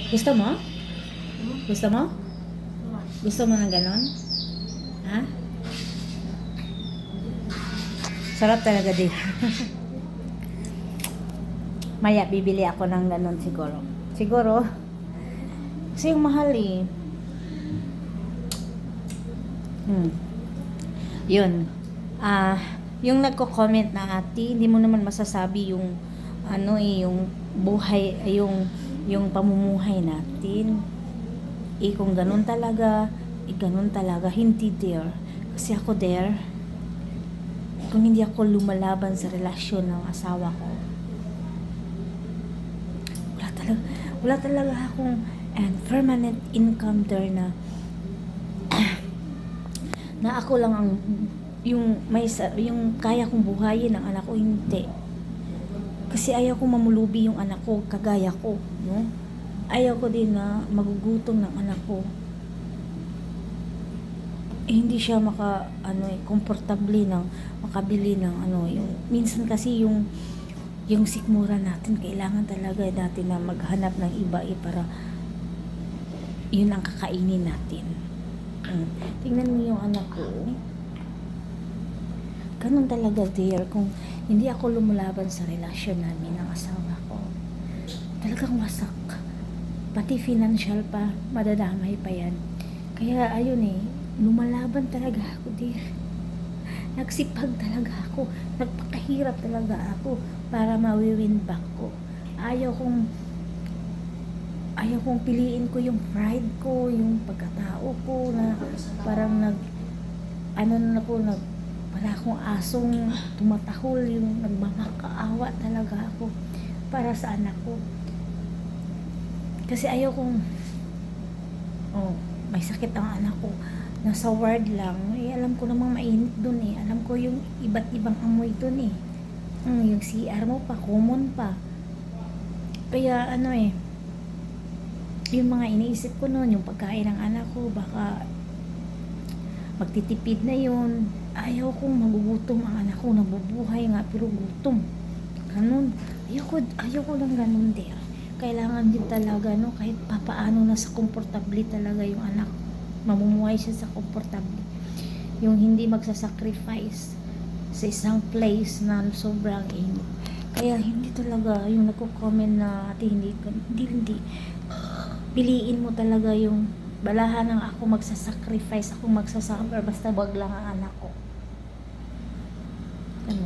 Gusto mo? Gusto mo? Gusto mo ng ganon? Ha? Sarap talaga din. Maya, bibili ako ng ganon siguro. Siguro. Kasi yung mahal eh. Yun. Yung nagko-comment na ate, hindi mo naman masasabi yung ano eh, yung buhay, yung pamumuhay natin. Eh kung ganun talaga, ganun talaga, hindi there. Kasi ako there, kung hindi ako lumalaban sa relasyon ng asawa ko, wala talaga akong permanent income there na ako lang ang yung kaya kong buhayin ng anak ko, hindi. Kasi ayaw ko mamulubi yung anak ko kagaya ko, no? Ayaw ko din na magugutom ng anak ko. Hindi siya komportable ng makabili ng yung minsan kasi yung sikmura natin, kailangan talaga natin na maghanap ng iba para yun ang kakainin natin. Tingnan mo yung anak ko. Ganun talaga dear. Kung hindi ako lumalaban sa relasyon namin ng asawa ko, talagang wasak. Pati financial pa, madadamay pa yan. Kaya ayun lumalaban talaga ako dear. Nagsipag talaga ako. Nagpakahirap talaga ako para mawi-win back ko. Ayaw kong piliin ko yung pride ko, yung pagkatao ko na parang para akong asong tumatahol, yung nagmamakaawa talaga ako para sa anak ko. Kasi ayaw kong may sakit ang anak ko, nasa ward lang, alam ko namang mainit dun alam ko yung iba't ibang amoy dun yung CR mo pa, common pa. Kaya yung mga iniisip ko noon, yung pagkain ng anak ko, baka magtitipid na yun. Ayaw kong magugutom ang anak ko, nabubuhay nga pero gutom. Ganun. Ayaw ko lang ganun din. Kailangan din talaga kahit papaano nasa komportable talaga yung anak. Mamumuhay siya sa komportable. Yung hindi magsasacrifice sa isang place na sobrang init. Kaya hindi talaga yung nagko-comment na ate, hindi piliin mo talaga yung balahan ng ako magsasacrifice, ako magsasuffer, basta wag lang ang anak ko. Ano?